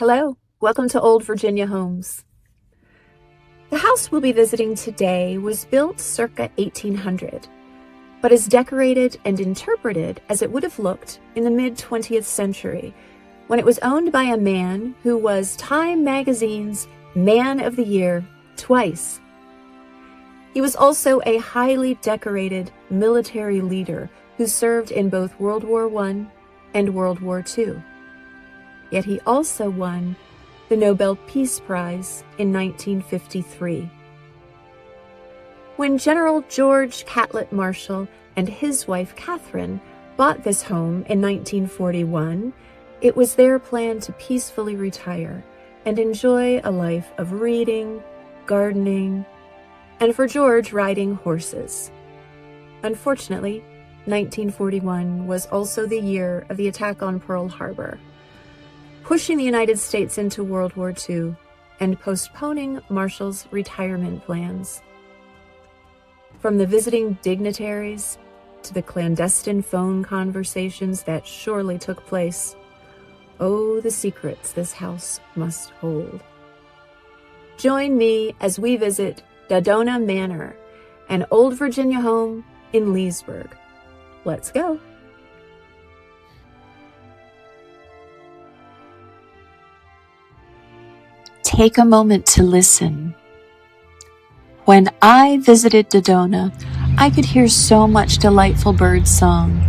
Hello, welcome to Old Virginia Homes. The house we'll be visiting today was built circa 1800, but is decorated and interpreted as it would have looked in the mid-20th century, when it was owned by a man who was Time magazine's Man of the Year twice. He was also a highly decorated military leader who served in both World War I and World War II. Yet he also won the Nobel Peace Prize in 1953. When General George Catlett Marshall and his wife Katherine bought this home in 1941, it was their plan to peacefully retire and enjoy a life of reading, gardening, and for George, riding horses. Unfortunately, 1941 was also the year of the attack on Pearl Harbor, pushing the United States into World War II and postponing Marshall's retirement plans. From the visiting dignitaries to the clandestine phone conversations that surely took place, oh, the secrets this house must hold. Join me as we visit Dodona Manor, an old Virginia home in Leesburg. Let's go. Take a moment to listen. When I visited Dodona, I could hear so much delightful bird song.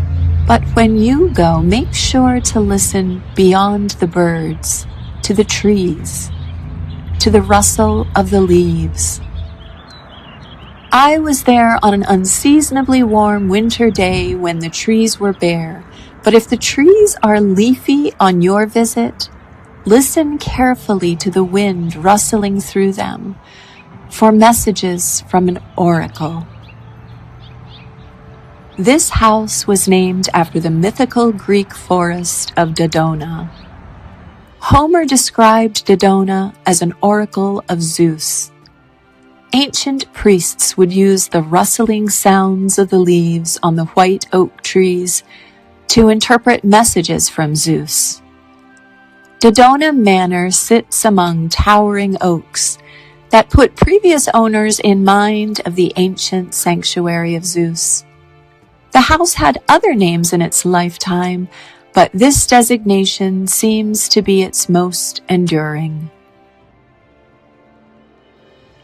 But when you go, make sure to listen beyond the birds, to the trees, to the rustle of the leaves. I was there on an unseasonably warm winter day when the trees were bare, but if the trees are leafy on your visit, listen carefully to the wind rustling through them for messages from an oracle. This house was named after the mythical Greek forest of Dodona. Homer described Dodona as an oracle of Zeus. Ancient priests would use the rustling sounds of the leaves on the white oak trees to interpret messages from Zeus. Dodona Manor sits among towering oaks that put previous owners in mind of the ancient sanctuary of Zeus. The house had other names in its lifetime, but this designation seems to be its most enduring.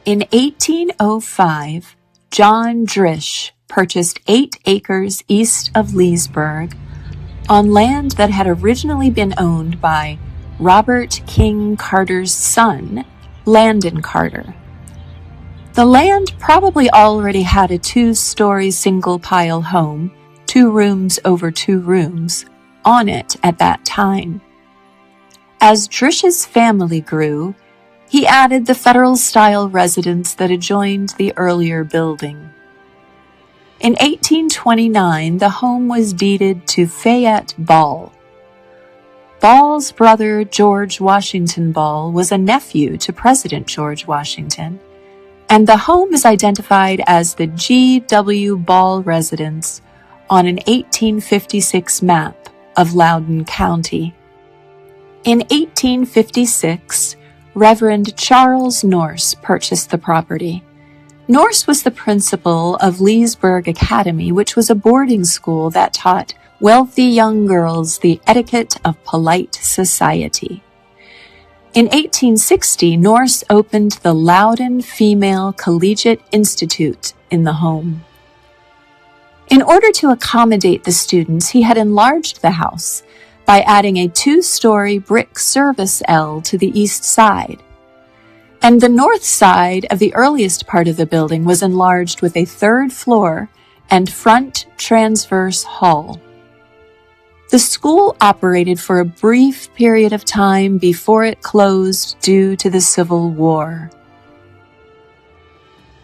In 1805, John Drish purchased 8 acres east of Leesburg on land that had originally been owned by Robert King Carter's son, Landon Carter. The land probably already had a 2-story single-pile home, 2 rooms over 2 rooms, on it at that time. As Drish's family grew, he added the federal-style residence that adjoined the earlier building. In 1829, the home was deeded to Fayette Ball. Ball's brother, George Washington Ball, was a nephew to President George Washington, and the home is identified as the G.W. Ball residence on an 1856 map of Loudoun County. In 1856, Reverend Charles Norse purchased the property. Norse was the principal of Leesburg Academy, which was a boarding school that taught wealthy young girls the etiquette of polite society. In 1860, Norse opened the Loudoun Female Collegiate Institute in the home. In order to accommodate the students, he had enlarged the house by adding a 2-story brick service L to the east side. And the north side of the earliest part of the building was enlarged with a 3rd floor and front transverse hall. The school operated for a brief period of time before it closed due to the Civil War.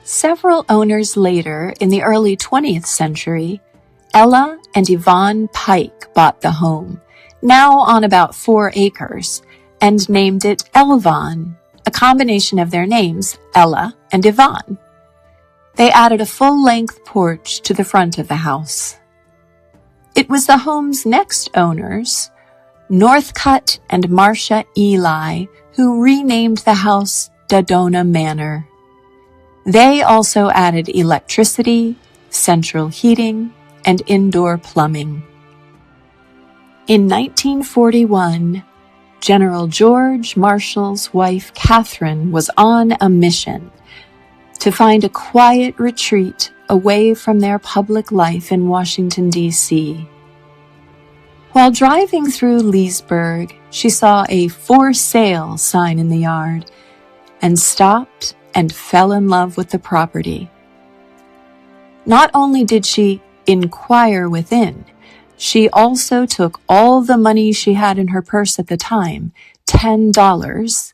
Several owners later, in the early 20th century, Ella and Yvonne Pike bought the home, now on about 4 acres, and named it Elvon, a combination of their names, Ella and Yvonne. They added a full-length porch to the front of the house. It was the home's next owners, Northcutt and Marcia Ely, who renamed the house Dodona Manor. They also added electricity, central heating, and indoor plumbing. In 1941, General George Marshall's wife Katherine was on a mission to find a quiet retreat away from their public life in Washington, D.C. While driving through Leesburg, she saw a "for sale" sign in the yard and stopped and fell in love with the property. Not only did she inquire within, she also took all the money she had in her purse at the time, $10,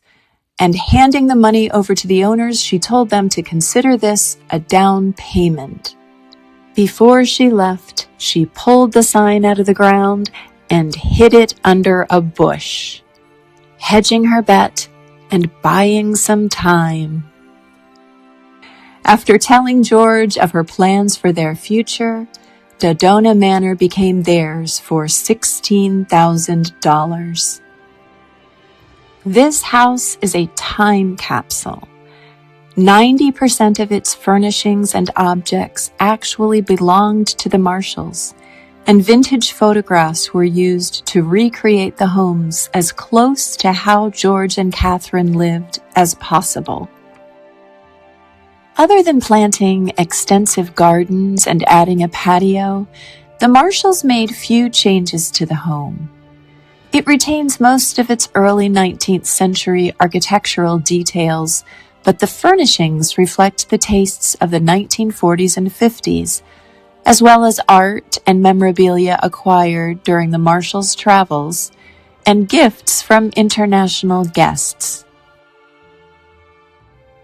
and handing the money over to the owners, she told them to consider this a down payment. Before she left, she pulled the sign out of the ground and hid it under a bush, hedging her bet and buying some time. After telling George of her plans for their future, Dodona Manor became theirs for $16,000. This house is a time capsule. 90% of its furnishings and objects actually belonged to the Marshalls, and vintage photographs were used to recreate the homes as close to how George and Katherine lived as possible. Other than planting extensive gardens and adding a patio, the Marshalls made few changes to the home. It retains most of its early 19th century architectural details, but the furnishings reflect the tastes of the 1940s and 50s, as well as art and memorabilia acquired during the Marshalls' travels and gifts from international guests.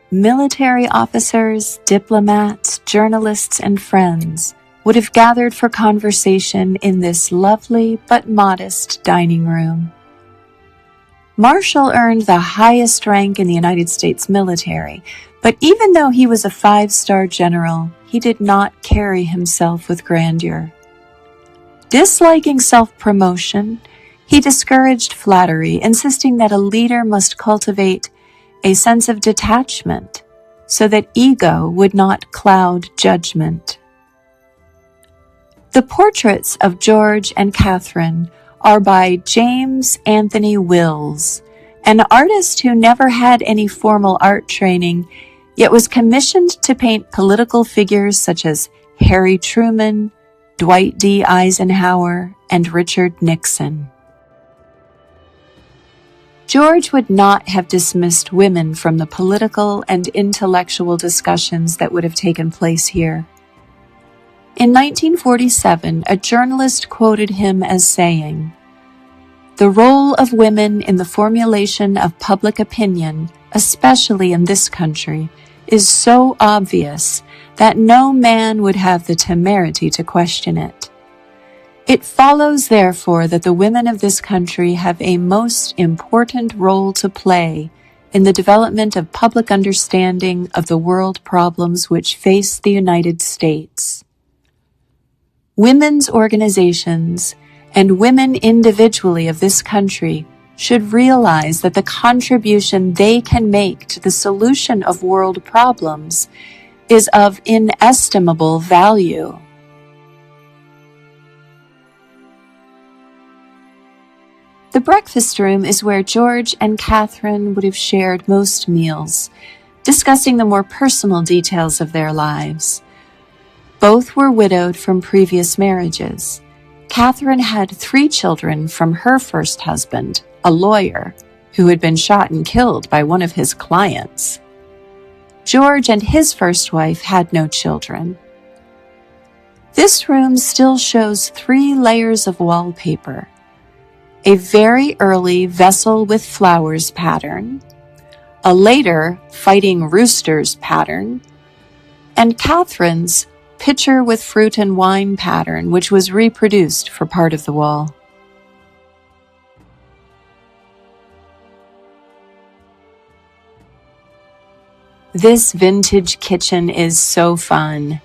Military officers, diplomats, journalists, and friends would have gathered for conversation in this lovely but modest dining room. Marshall earned the highest rank in the United States military, but even though he was a 5-star general, he did not carry himself with grandeur. Disliking self-promotion, he discouraged flattery, insisting that a leader must cultivate a sense of detachment so that ego would not cloud judgment. The portraits of George and Katherine are by James Anthony Wills, an artist who never had any formal art training, yet was commissioned to paint political figures such as Harry Truman, Dwight D. Eisenhower, and Richard Nixon. George would not have dismissed women from the political and intellectual discussions that would have taken place here. In 1947, a journalist quoted him as saying, "The role of women in the formulation of public opinion, especially in this country, is so obvious that no man would have the temerity to question it. It follows, therefore, that the women of this country have a most important role to play in the development of public understanding of the world problems which face the United States. Women's organizations and women individually of this country should realize that the contribution they can make to the solution of world problems is of inestimable value." The breakfast room is where George and Katherine would have shared most meals, discussing the more personal details of their lives. Both were widowed from previous marriages. Katherine had 3 children from her first husband, a lawyer, who had been shot and killed by one of his clients. George and his first wife had no children. This room still shows 3 layers of wallpaper: a very early vessel with flowers pattern, a later fighting roosters pattern, and Katherine's pitcher with fruit and wine pattern, which was reproduced for part of the wall. This vintage kitchen is so fun.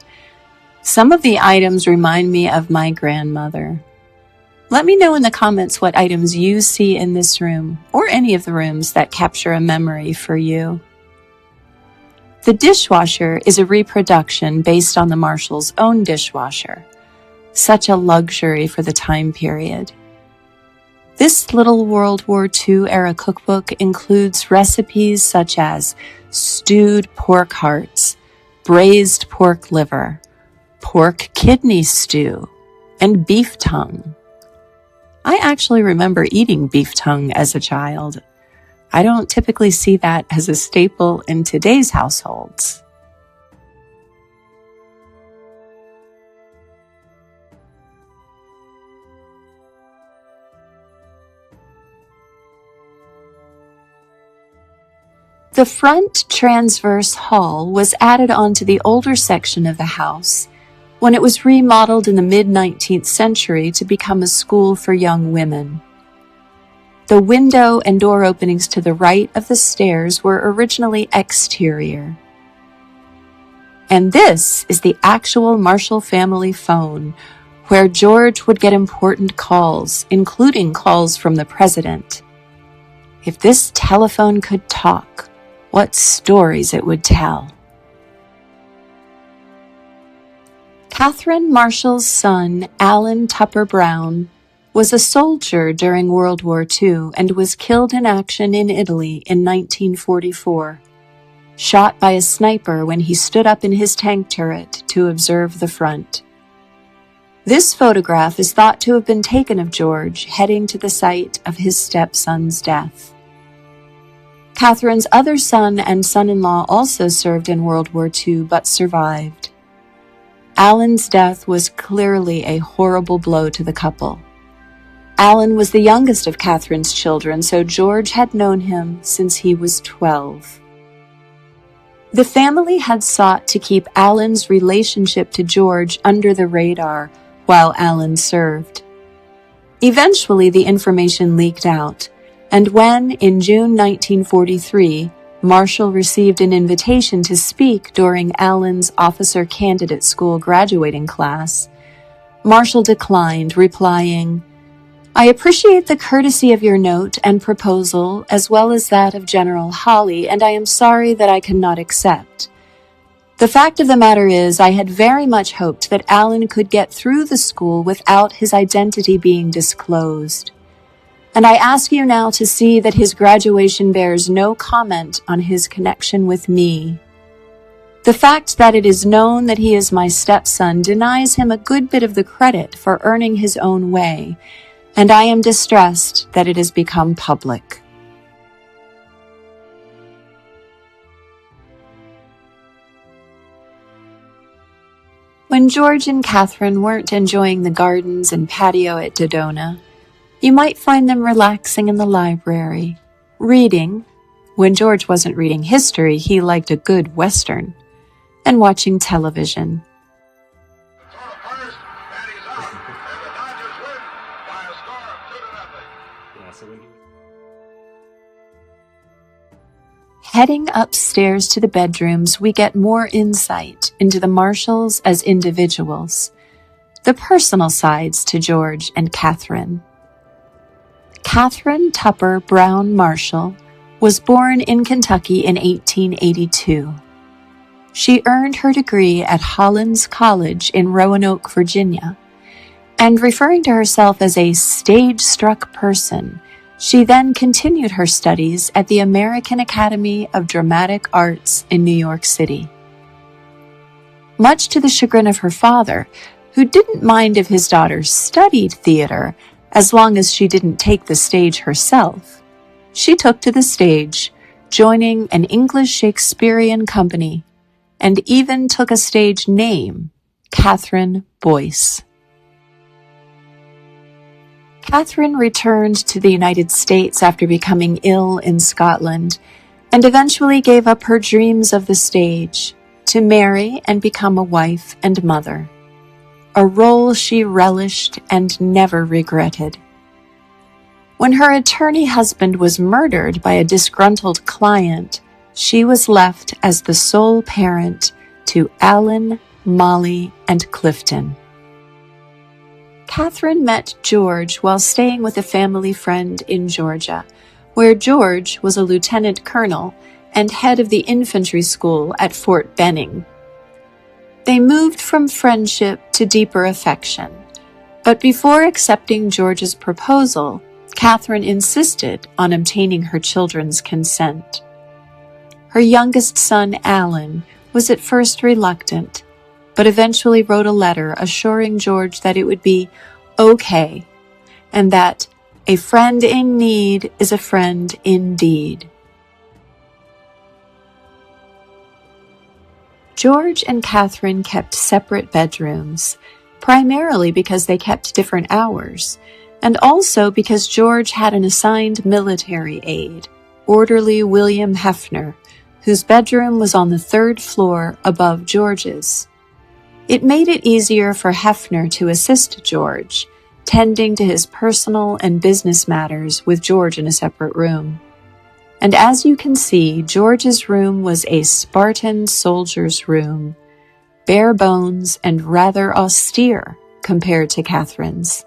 Some of the items remind me of my grandmother. Let me know in the comments what items you see in this room or any of the rooms that capture a memory for you. The dishwasher is a reproduction based on the Marshals' own dishwasher. Such a luxury for the time period. This little World War II era cookbook includes recipes such as stewed pork hearts, braised pork liver, pork kidney stew, and beef tongue. I actually remember eating beef tongue as a child. I don't typically see that as a staple in today's households. The front transverse hall was added onto the older section of the house when it was remodeled in the mid-19th century to become a school for young women. The window and door openings to the right of the stairs were originally exterior. And this is the actual Marshall family phone, where George would get important calls, including calls from the president. If this telephone could talk, what stories it would tell. Katherine Marshall's son, Alan Tupper Brown, was a soldier during World War II and was killed in action in Italy in 1944, shot by a sniper when he stood up in his tank turret to observe the front. This photograph is thought to have been taken of George heading to the site of his stepson's death. Katherine's other son and son-in-law also served in World War II but survived. Alan's death was clearly a horrible blow to the couple. Alan was the youngest of Katherine's children, so George had known him since he was 12. The family had sought to keep Alan's relationship to George under the radar while Alan served. Eventually, the information leaked out, and when, in June 1943, Marshall received an invitation to speak during Alan's officer candidate school graduating class, Marshall declined, replying, "I appreciate the courtesy of your note and proposal, as well as that of General Hawley, and I am sorry that I cannot accept. The fact of the matter is, I had very much hoped that Alan could get through the school without his identity being disclosed. And I ask you now to see that his graduation bears no comment on his connection with me. The fact that it is known that he is my stepson denies him a good bit of the credit for earning his own way, and I am distressed that it has become public." When George and Katherine weren't enjoying the gardens and patio at Dodona, you might find them relaxing in the library, reading. When George wasn't reading history, he liked a good Western, and watching television. Heading upstairs to the bedrooms, we get more insight into the Marshalls as individuals, the personal sides to George and Katherine. Katherine Tupper Brown Marshall was born in Kentucky in 1882. She earned her degree at Hollins College in Roanoke, Virginia, and referring to herself as a stage-struck person, she then continued her studies at the American Academy of Dramatic Arts in New York City. Much to the chagrin of her father, who didn't mind if his daughter studied theater as long as she didn't take the stage herself, she took to the stage, joining an English Shakespearean company, and even took a stage name, Catherine Boyce. Katherine returned to the United States after becoming ill in Scotland, and eventually gave up her dreams of the stage to marry and become a wife and mother, a role she relished and never regretted. When her attorney husband was murdered by a disgruntled client, she was left as the sole parent to Alan, Molly, and Clifton. Katherine met George while staying with a family friend in Georgia, where George was a lieutenant colonel and head of the infantry school at Fort Benning. They moved from friendship to deeper affection, but before accepting George's proposal, Katherine insisted on obtaining her children's consent. Her youngest son, Alan, was at first reluctant, but eventually wrote a letter assuring George that it would be okay, and that a friend in need is a friend indeed. George and Katherine kept separate bedrooms, primarily because they kept different hours, and also because George had an assigned military aide, Orderly William Hefner, whose bedroom was on the 3rd floor above George's. It made it easier for Hefner to assist George, tending to his personal and business matters with George in a separate room. And as you can see, George's room was a Spartan soldier's room, bare bones and rather austere compared to Katherine's.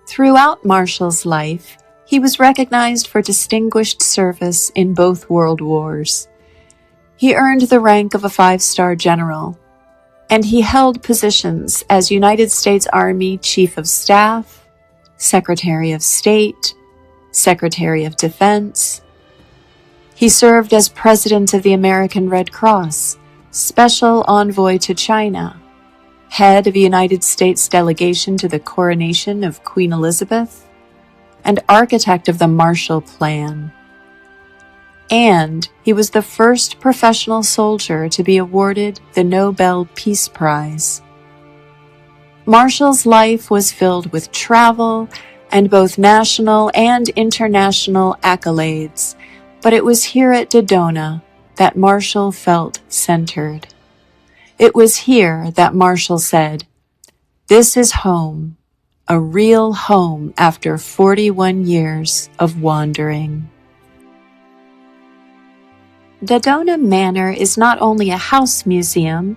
Throughout Marshall's life, he was recognized for distinguished service in both world wars. He earned the rank of a 5-star general, and he held positions as United States Army Chief of Staff, Secretary of State, Secretary of Defense. He served as President of the American Red Cross, Special Envoy to China, head of a United States delegation to the coronation of Queen Elizabeth, and architect of the Marshall Plan. And he was the first professional soldier to be awarded the Nobel Peace Prize. Marshall's life was filled with travel and both national and international accolades, but it was here at Dodona that Marshall felt centered. It was here that Marshall said, "This is home, a real home after 41 years of wandering." Dodona Manor is not only a house museum,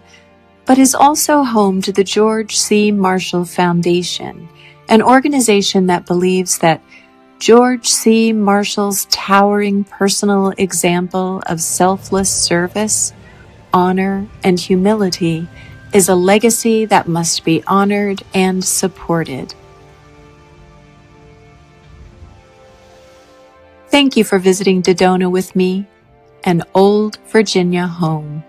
but is also home to the George C. Marshall Foundation, an organization that believes that George C. Marshall's towering personal example of selfless service, honor, and humility is a legacy that must be honored and supported. Thank you for visiting Dodona with me, an old Virginia home.